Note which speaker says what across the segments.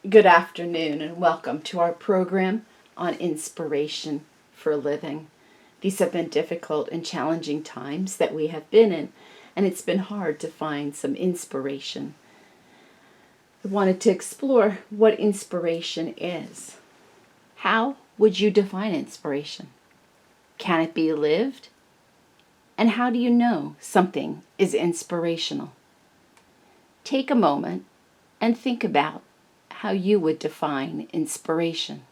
Speaker 1: Good afternoon and welcome to our program on inspiration for living. These have been difficult and challenging times that we have been in, and it's been hard to find some inspiration. I wanted to explore what inspiration is. How would you define inspiration? Can it be lived? And how do you know something is inspirational? Take a moment and think about how you would define inspiration.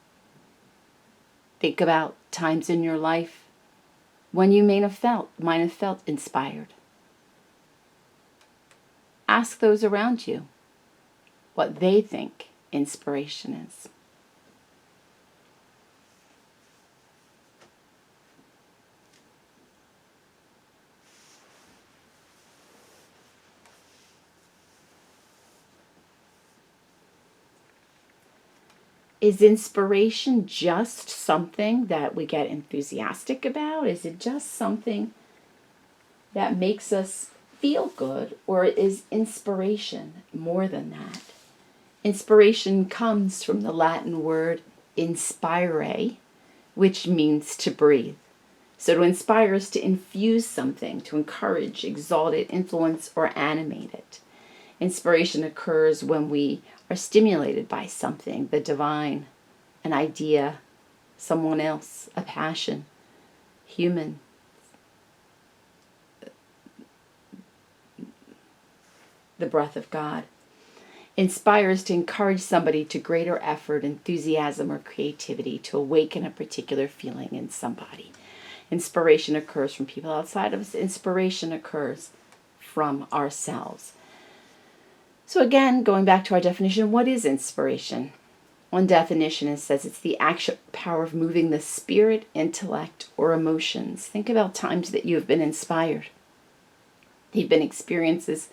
Speaker 1: Think about times in your life when you might have felt inspired. Ask those around you what they think inspiration is. Is inspiration just something that we get enthusiastic about? Is it just something that makes us feel good? Or is inspiration more than that? Inspiration comes from the Latin word inspire, which means to breathe. So to inspire is to infuse something, to encourage, exalt it, influence, or animate it. Inspiration occurs when we are stimulated by something, the divine, an idea, someone else, a passion, human. The breath of God. Inspires to encourage somebody to greater effort, enthusiasm, or creativity to awaken a particular feeling in somebody. Inspiration occurs from people outside of us. Inspiration occurs from ourselves. So again, going back to our definition, what is inspiration? One definition says it's the actual power of moving the spirit, intellect, or emotions. Think about times that you have been inspired. They've been experiences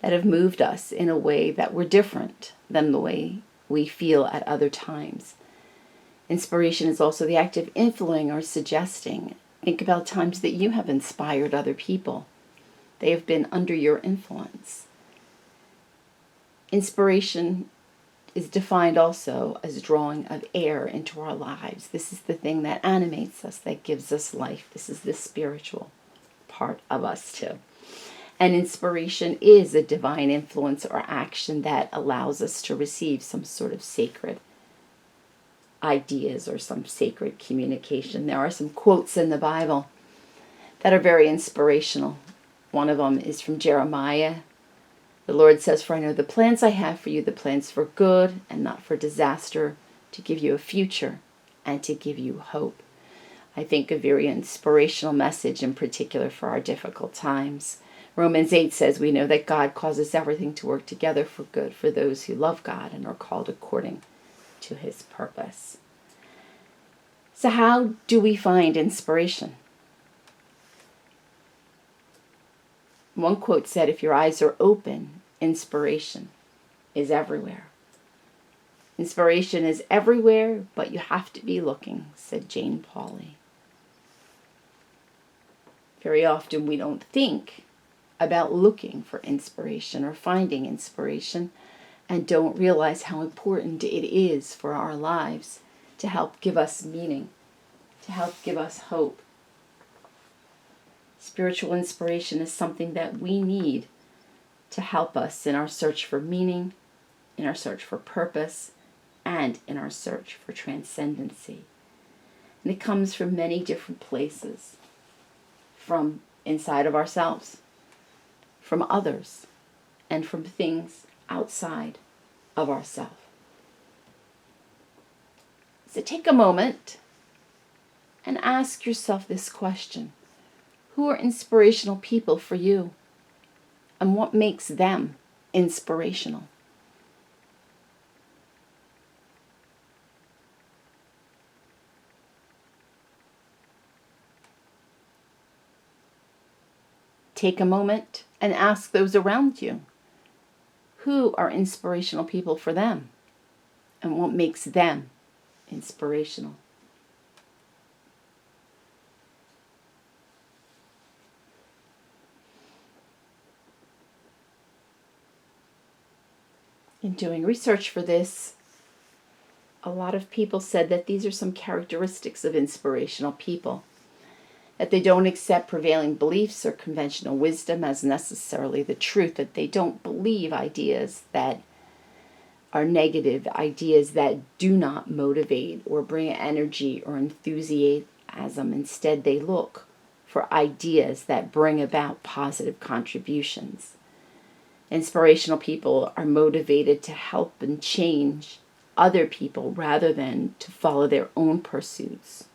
Speaker 1: that have moved us in a way that were different than the way we feel at other times. Inspiration is also the act of influencing or suggesting. Think about times that you have inspired other people. They have been under your influence. Inspiration is defined also as drawing of air into our lives. This is the thing that animates us, that gives us life. This is the spiritual part of us too. And inspiration is a divine influence or action that allows us to receive some sort of sacred ideas or some sacred communication. There are some quotes in the Bible that are very inspirational. One of them is from Jeremiah. The Lord says, "For I know the plans I have for you, the plans for good and not for disaster, to give you a future and to give you hope." I think a very inspirational message in particular for our difficult times. Romans 8 says, "We know that God causes everything to work together for good for those who love God and are called according to his purpose." So how do we find inspiration? One quote said, "If your eyes are open, inspiration is everywhere." Inspiration is everywhere, but you have to be looking, said Jane Pauley. Very often we don't think about looking for inspiration or finding inspiration and don't realize how important it is for our lives to help give us meaning, to help give us hope. Spiritual inspiration is something that we need to help us in our search for meaning, in our search for purpose, and in our search for transcendency. And it comes from many different places, from inside of ourselves, from others, and from things outside of ourselves. So take a moment and ask yourself this question. Who are inspirational people for you? And what makes them inspirational? Take a moment and ask those around you. Who are inspirational people for them? And what makes them inspirational? In doing research for this, a lot of people said that these are some characteristics of inspirational people. That they don't accept prevailing beliefs or conventional wisdom as necessarily the truth, that they don't believe ideas that are negative, ideas that do not motivate or bring energy or enthusiasm. Instead, they look for ideas that bring about positive contributions. Inspirational people are motivated to help and change other people rather than to follow their own pursuits,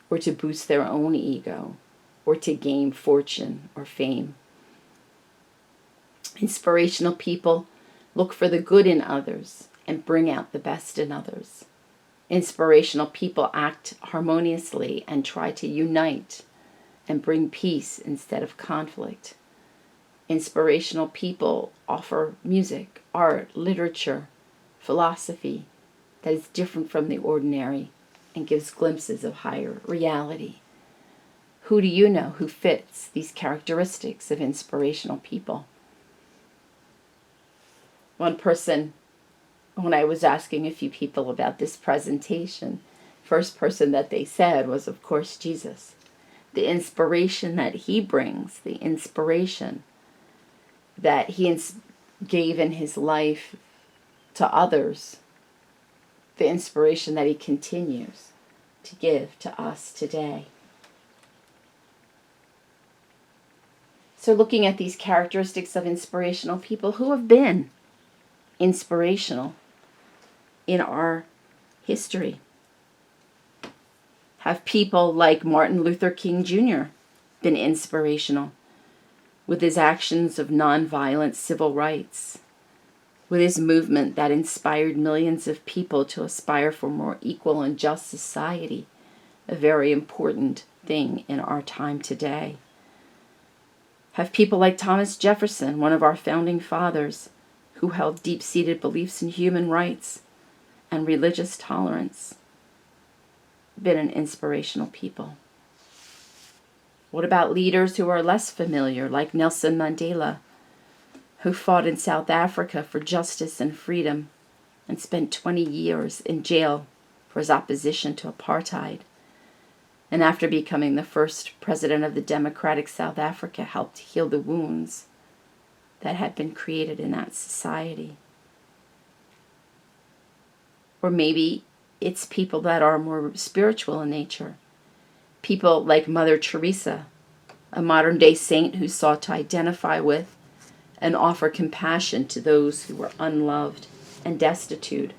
Speaker 1: or to boost their own ego, or to gain fortune or fame. Inspirational people look for the good in others and bring out the best in others. Inspirational people act harmoniously and try to unite and bring peace instead of conflict. Inspirational people offer music, art, literature, philosophy that is different from the ordinary and gives glimpses of higher reality. Who do you know who fits these characteristics of inspirational people? One person, when I was asking a few people about this presentation, first person that they said was, of course, Jesus. The inspiration that he brings, the inspiration that he gave in his life to others, the inspiration that he continues to give to us today. So looking at these characteristics of inspirational people, who have been inspirational in our history? Have people like Martin Luther King Jr. been inspirational with his actions of nonviolent civil rights, with his movement that inspired millions of people to aspire for more equal and just society, a very important thing in our time today? Have people like Thomas Jefferson, one of our founding fathers, who held deep-seated beliefs in human rights and religious tolerance, been an inspirational people? What about leaders who are less familiar, like Nelson Mandela, who fought in South Africa for justice and freedom and spent 20 years in jail for his opposition to apartheid, and after becoming the first president of the democratic South Africa, helped heal the wounds that had been created in that society? Or maybe it's people that are more spiritual in nature. People like Mother Teresa, a modern-day saint who sought to identify with and offer compassion to those who were unloved and destitute,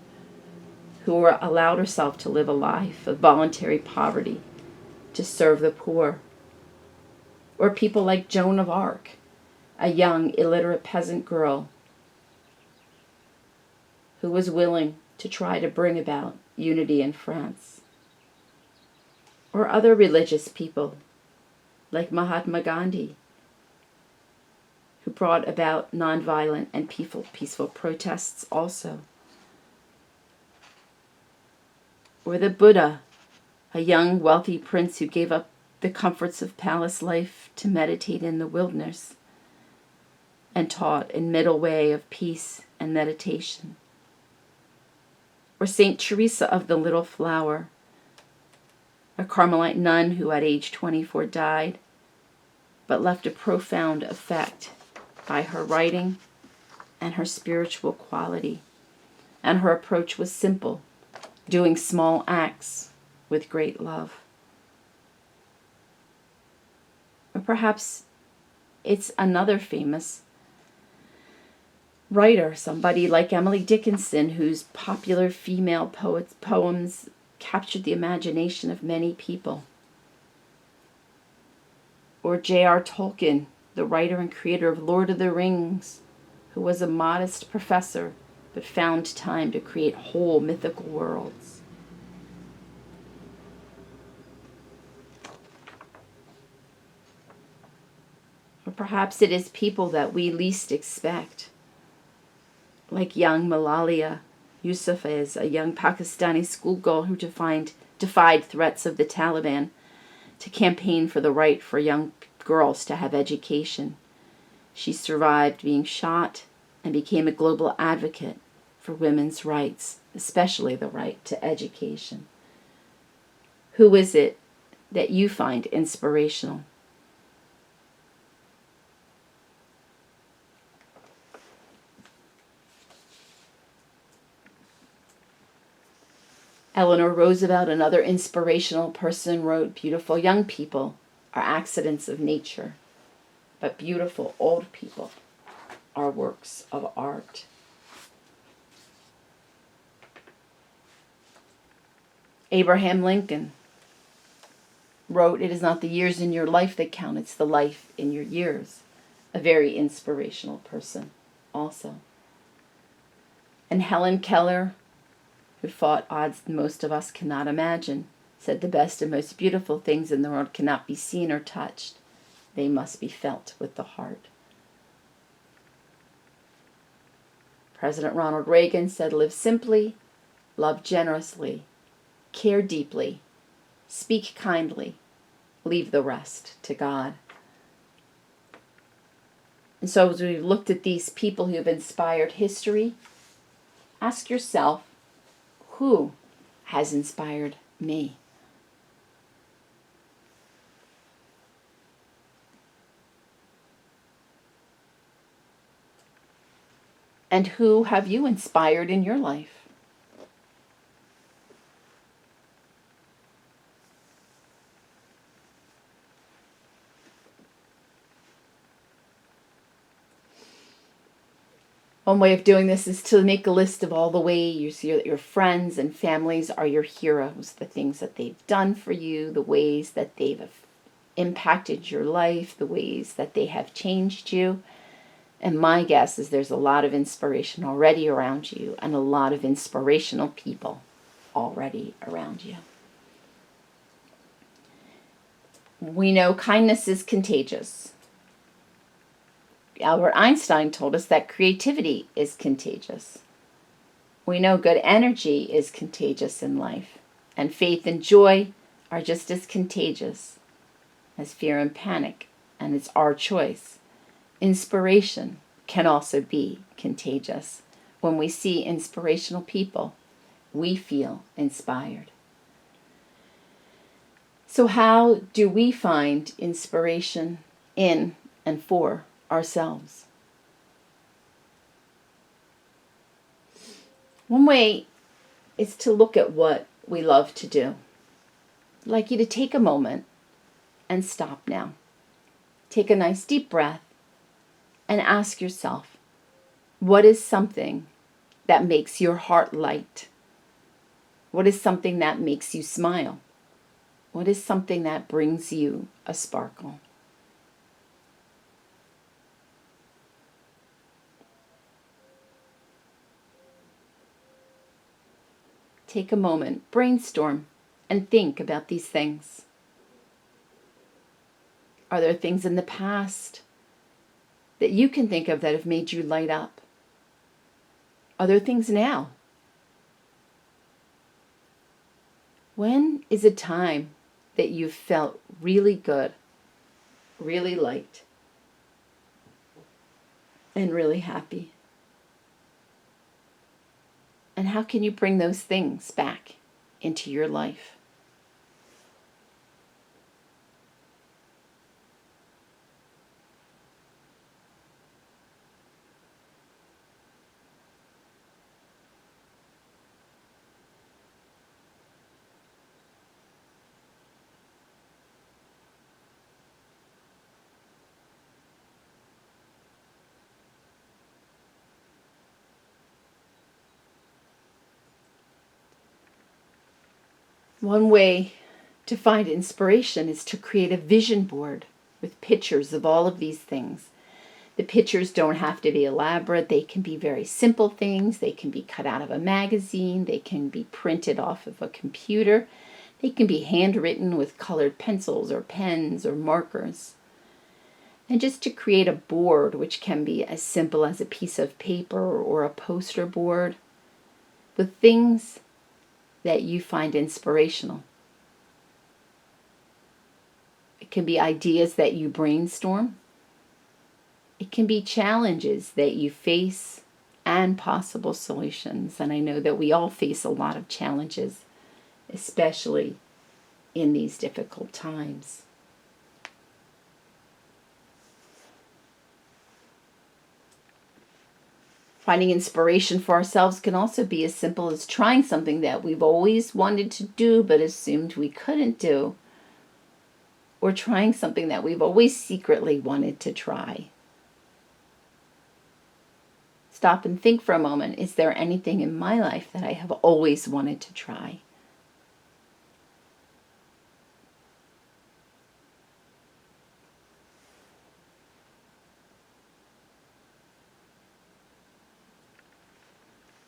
Speaker 1: who were allowed herself to live a life of voluntary poverty to serve the poor. Or people like Joan of Arc, a young illiterate peasant girl who was willing to try to bring about unity in France. Or other religious people like Mahatma Gandhi, who brought about nonviolent and peaceful protests also. Or the Buddha, a young wealthy prince who gave up the comforts of palace life to meditate in the wilderness and taught a middle way of peace and meditation. Or Saint Teresa of the Little Flower, a Carmelite nun who at age 24 died, but left a profound effect by her writing and her spiritual quality. And her approach was simple, doing small acts with great love. Or perhaps it's another famous writer, somebody like Emily Dickinson, whose popular female poems captured the imagination of many people. Or J.R. Tolkien, the writer and creator of Lord of the Rings, who was a modest professor but found time to create whole mythical worlds. Or perhaps it is people that we least expect, like young Malala Yousafzai, a young Pakistani schoolgirl who defied threats of the Taliban to campaign for the right for young girls to have education. She survived being shot and became a global advocate for women's rights. especially the right to education. Who is it that you find inspirational? Eleanor Roosevelt, another inspirational person, wrote, "Beautiful young people are accidents of nature, but beautiful old people are works of art." Abraham Lincoln wrote, "It is not the years in your life that count, it's the life in your years." A very inspirational person also. And Helen Keller, who fought odds most of us cannot imagine, said, "The best and most beautiful things in the world cannot be seen or touched. They must be felt with the heart." President Ronald Reagan said, "Live simply, love generously, care deeply, speak kindly, leave the rest to God." And so as we've looked at these people who have inspired history, ask yourself, who has inspired me? And who have you inspired in your life? One way of doing this is to make a list of all the ways you see that your friends and families are your heroes, the things that they've done for you, the ways that they've impacted your life, the ways that they have changed you. And my guess is there's a lot of inspiration already around you and a lot of inspirational people already around you. We know kindness is contagious. Albert Einstein told us that creativity is contagious. We know good energy is contagious in life, and faith and joy are just as contagious as fear and panic, and it's our choice. Inspiration can also be contagious. When we see inspirational people, we feel inspired. So how do we find inspiration in and for ourselves? One way is to look at what we love to do. I'd like you to take a moment and stop now. Take a nice deep breath and ask yourself, what is something that makes your heart light? What is something that makes you smile? What is something that brings you a sparkle? Take a moment, brainstorm, and think about these things. Are there things in the past that you can think of that have made you light up? Are there things now? When is a time that you felt really good, really light, and really happy? And how can you bring those things back into your life? One way to find inspiration is to create a vision board with pictures of all of these things. The pictures don't have to be elaborate. They can be very simple things. They can be cut out of a magazine. They can be printed off of a computer. They can be handwritten with colored pencils or pens or markers. And just to create a board, which can be as simple as a piece of paper or a poster board, with things that you find inspirational. It can be ideas that you brainstorm. It can be challenges that you face and possible solutions. And I know that we all face a lot of challenges, especially in these difficult times. Finding inspiration for ourselves can also be as simple as trying something that we've always wanted to do but assumed we couldn't do, or trying something that we've always secretly wanted to try. Stop and think for a moment. Is there anything in my life that I have always wanted to try?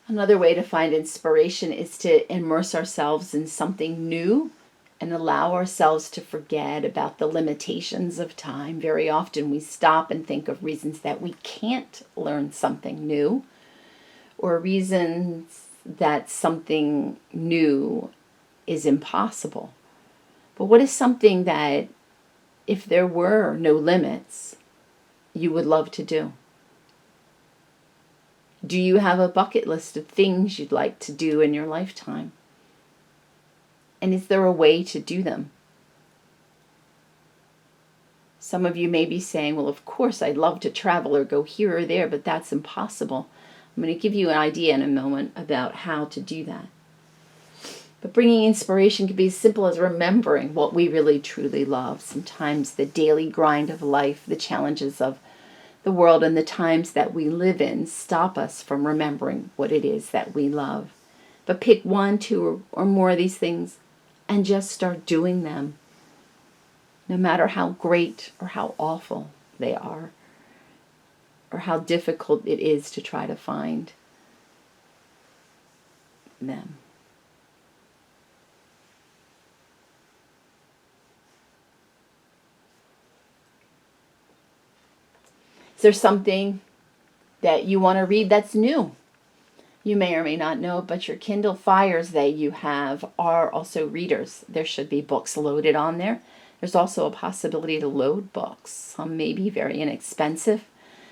Speaker 1: Another way to find inspiration is to immerse ourselves in something new and allow ourselves to forget about the limitations of time. Very often we stop and think of reasons that we can't learn something new, or reasons that something new is impossible. But what is something that, if there were no limits, you would love to do? Do you have a bucket list of things you'd like to do in your lifetime? And is there a way to do them? Some of you may be saying, well, of course, I'd love to travel or go here or there, but that's impossible. I'm going to give you an idea in a moment about how to do that. But bringing inspiration can be as simple as remembering what we really truly love. Sometimes the daily grind of life, the challenges of the world and the times that we live in stop us from remembering what it is that we love. But pick one, two, or more of these things and just start doing them, no matter how great or how awful they are, or how difficult it is to try to find them. Is there something that you want to read that's new? You may or may not know, but your Kindle Fires that you have are also readers. There should be books loaded on there. There's also a possibility to load books. Some may be very inexpensive.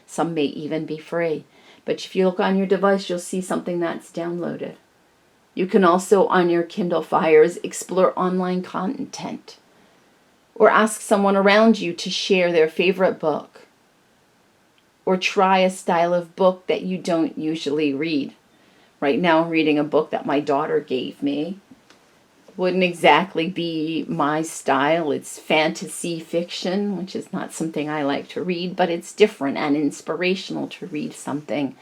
Speaker 1: Some may even be free. But if you look on your device, you'll see something that's downloaded. You can also, on your Kindle Fires, explore online content or ask someone around you to share their favorite book, or try a style of book that you don't usually read. Right now I'm reading a book that my daughter gave me. Wouldn't exactly be my style. It's fantasy fiction, which is not something I like to read, but it's different and inspirational to read something,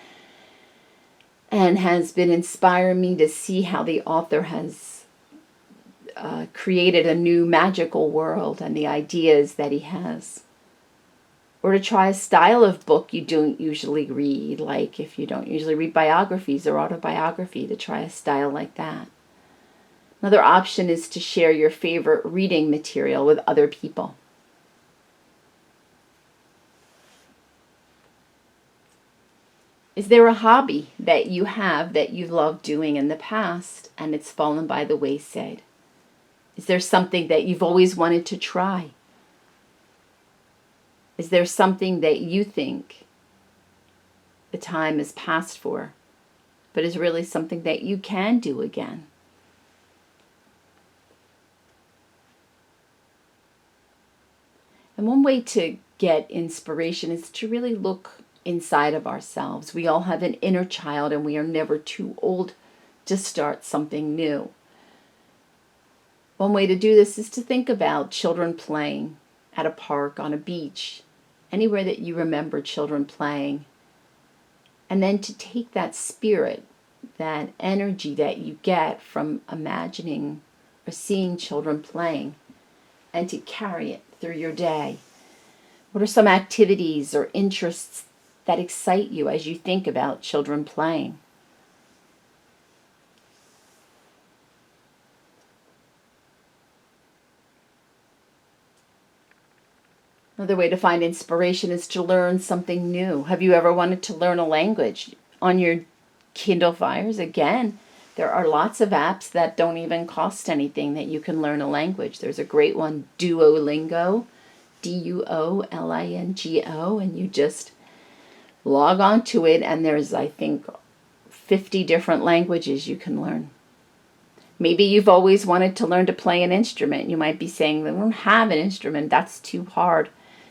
Speaker 1: and has been inspiring me to see how the author has created a new magical world and the ideas that he has. Or to try a style of book you don't usually read, like if you don't usually read biographies or autobiography, to try a style like that. Another option is to share your favorite reading material with other people. Is there a hobby that you have that you loved doing in the past and it's fallen by the wayside? Is there something that you've always wanted to try? Is there something that you think the time is past for, but is really something that you can do again? And one way to get inspiration is to really look inside of ourselves. We all have an inner child, and we are never too old to start something new. One way to do this is to think about children playing at a park, on a beach, anywhere that you remember children playing. And then to take that spirit, that energy that you get from imagining or seeing children playing, and to carry it through your day. What are some activities or interests that excite you as you think about children playing? Another way to find inspiration is to learn something new. Have you ever wanted to learn a language? On your Kindle Fires, again, there are lots of apps that don't even cost anything that you can learn a language. There's a great one, Duolingo, Duolingo, and you just log on to it, and there's, I think, 50 different languages you can learn. Maybe you've always wanted to learn to play an instrument. You might be saying, I don't have an instrument. That's too hard.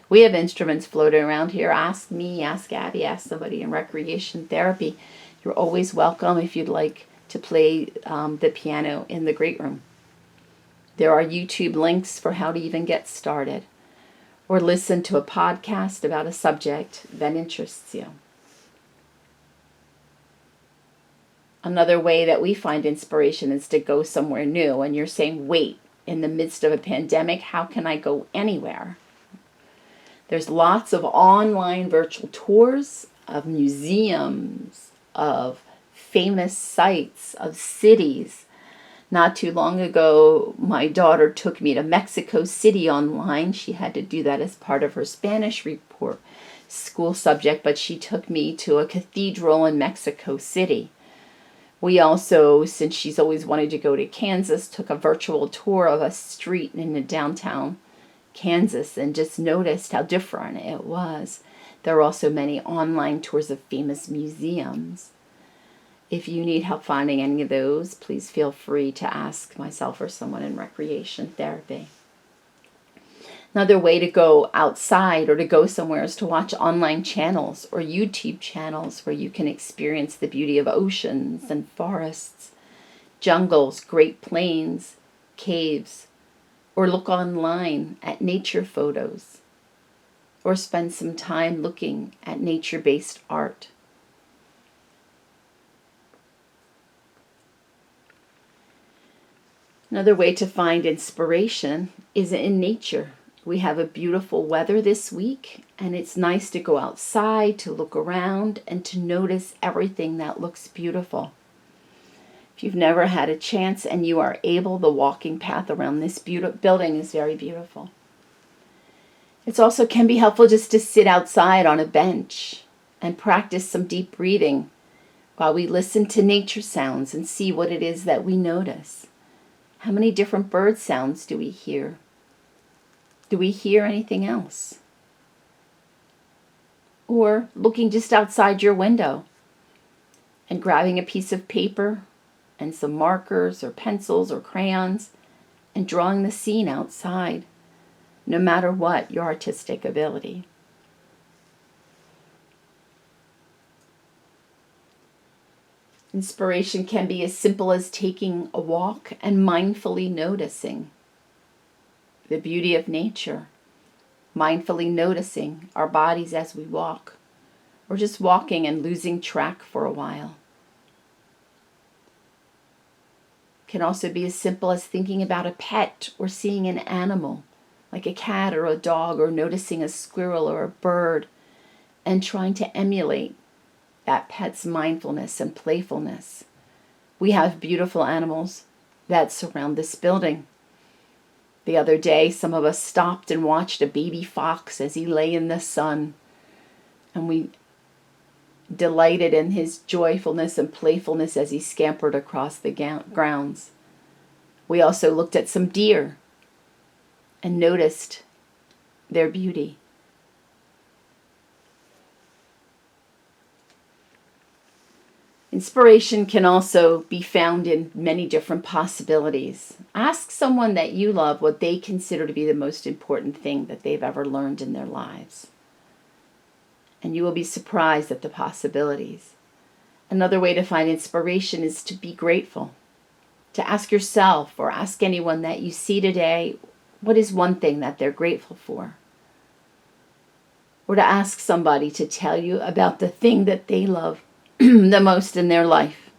Speaker 1: We have instruments floating around here. Ask me, ask Abby, ask somebody in recreation therapy. You're always welcome if you'd like to play the piano in the great room. There are YouTube links for how to even get started, or listen to a podcast about a subject that interests you. Another way that we find inspiration is to go somewhere new. And you're saying, wait, in the midst of a pandemic, how can I go anywhere? There's lots of online virtual tours of museums, of famous sites, of cities. Not too long ago, my daughter took me to Mexico City online. She had to do that as part of her Spanish report school subject, but she took me to a cathedral in Mexico City. We also, since she's always wanted to go to Kansas, took a virtual tour of a street in the downtown Kansas and just noticed how different it was. There are also many online tours of famous museums. If you need help finding any of those, please feel free to ask myself or someone in recreation therapy. Another way to go outside or to go somewhere is to watch online channels or YouTube channels where you can experience the beauty of oceans and forests, jungles, great plains, caves, or look online at nature photos, or spend some time looking at nature-based art. Another way to find inspiration is in nature. We have a beautiful weather this week, and it's nice to go outside, to look around, and to notice everything that looks beautiful. If you've never had a chance and you are able, the walking path around this building is very beautiful. It also can be helpful just to sit outside on a bench and practice some deep breathing while we listen to nature sounds and see what it is that we notice. How many different bird sounds do we hear? Do we hear anything else? Or looking just outside your window and grabbing a piece of paper and some markers or pencils or crayons and drawing the scene outside, no matter what your artistic ability. Inspiration can be as simple as taking a walk and mindfully noticing the beauty of nature, mindfully noticing our bodies as we walk, or just walking and losing track for a while. It can also be as simple as thinking about a pet or seeing an animal, like a cat or a dog, or noticing a squirrel or a bird, and trying to emulate that pet's mindfulness and playfulness. We have beautiful animals that surround this building. The other day, some of us stopped and watched a baby fox as he lay in the sun, and we delighted in his joyfulness and playfulness as he scampered across the grounds. We also looked at some deer and noticed their beauty. Inspiration can also be found in many different possibilities. Ask someone that you love what they consider to be the most important thing that they've ever learned in their lives, and you will be surprised at the possibilities. Another way to find inspiration is to be grateful. To ask yourself or ask anyone that you see today, what is one thing that they're grateful for? Or to ask somebody to tell you about the thing that they love the most in their life,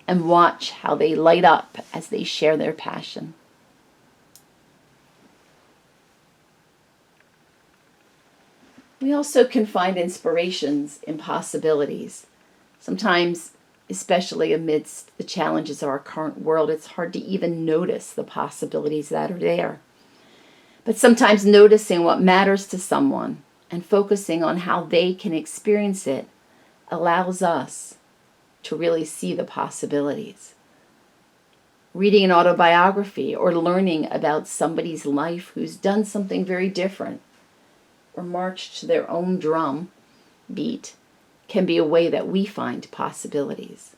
Speaker 1: and watch how they light up as they share their passion. We also can find inspirations in possibilities. Sometimes, especially amidst the challenges of our current world, it's hard to even notice the possibilities that are there. But sometimes noticing what matters to someone and focusing on how they can experience it allows us to really see the possibilities. Reading an autobiography or learning about somebody's life who's done something very different or marched to their own drum beat can be a way that we find possibilities.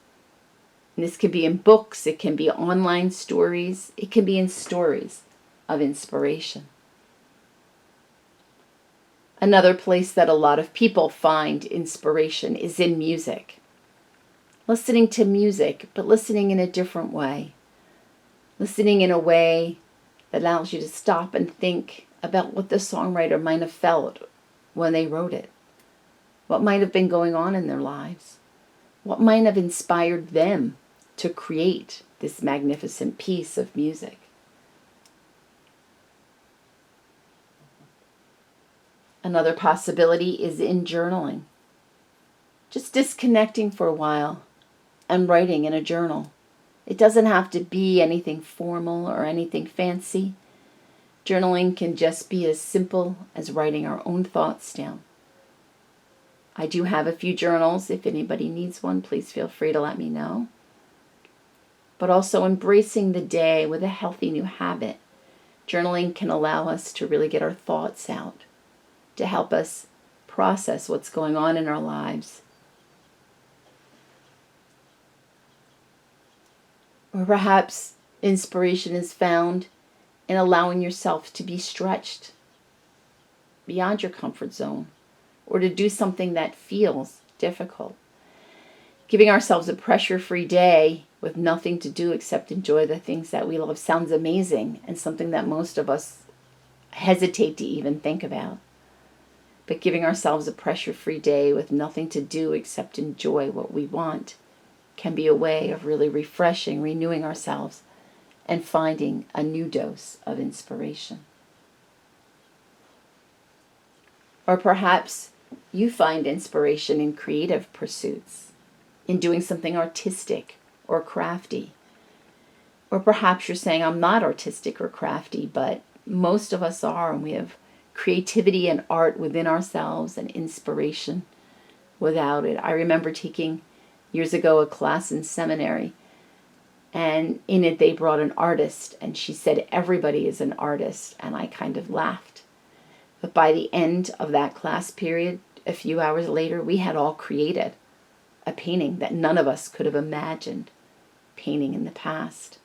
Speaker 1: This can be in books, it can be online stories, it can be in stories of inspiration. Another place that a lot of people find inspiration is in music. Listening to music, but listening in a different way. Listening in a way that allows you to stop and think about what the songwriter might have felt when they wrote it. What might have been going on in their lives. What might have inspired them to create this magnificent piece of music. Another possibility is in journaling. Just disconnecting for a while and writing in a journal. It doesn't have to be anything formal or anything fancy. Journaling can just be as simple as writing our own thoughts down. I do have a few journals. If anybody needs one, please feel free to let me know. But also embracing the day with a healthy new habit. Journaling can allow us to really get our thoughts out, to help us process what's going on in our lives. Or perhaps inspiration is found in allowing yourself to be stretched beyond your comfort zone, or to do something that feels difficult. Giving ourselves a pressure-free day with nothing to do except enjoy the things that we love sounds amazing, and something that most of us hesitate to even think about. But giving ourselves a pressure-free day with nothing to do except enjoy what we want can be a way of really refreshing, renewing ourselves, and finding a new dose of inspiration. Or perhaps you find inspiration in creative pursuits, in doing something artistic or crafty. Or perhaps you're saying, I'm not artistic or crafty, but most of us are, and we have creativity and art within ourselves and inspiration without it. I remember taking years ago a class in seminary, and in it they brought an artist, and she said everybody is an artist, and I kind of laughed. But by the end of that class period, a few hours later, we had all created a painting that none of us could have imagined painting in the past.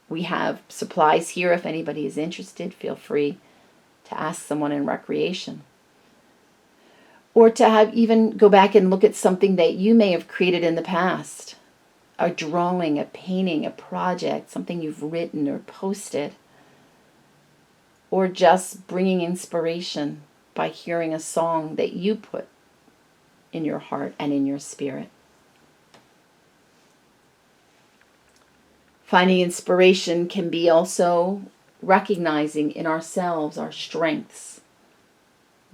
Speaker 1: We have supplies here. If anybody is interested, feel free to ask someone in recreation. Or to have even go back and look at something that you may have created in the past. A drawing, a painting, a project, something you've written or posted. Or just bringing inspiration by hearing a song that you put in your heart and in your spirit. Finding inspiration can be also recognizing in ourselves our strengths,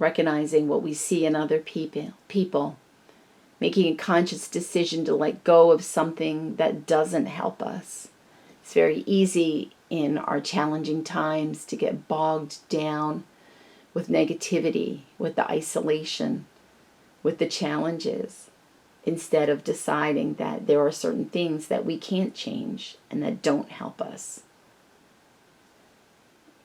Speaker 1: recognizing what we see in other people, making a conscious decision to let go of something that doesn't help us. It's very easy in our challenging times to get bogged down with negativity, with the isolation, with the challenges, instead of deciding that there are certain things that we can't change and that don't help us.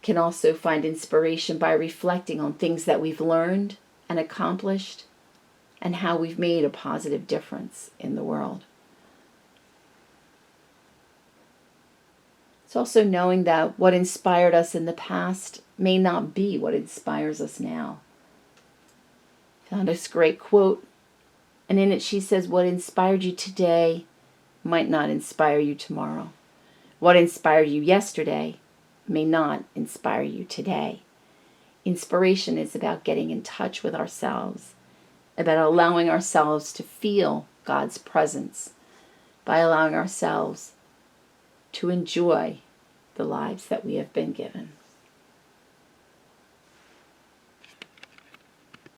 Speaker 1: Can also find inspiration by reflecting on things that we've learned and accomplished and how we've made a positive difference in the world. It's also knowing that what inspired us in the past may not be what inspires us now. I found this great quote, and in it she says, what inspired you today might not inspire you tomorrow. What inspired you yesterday may not inspire you today. Inspiration is about getting in touch with ourselves, about allowing ourselves to feel God's presence, by allowing ourselves to enjoy the lives that we have been given.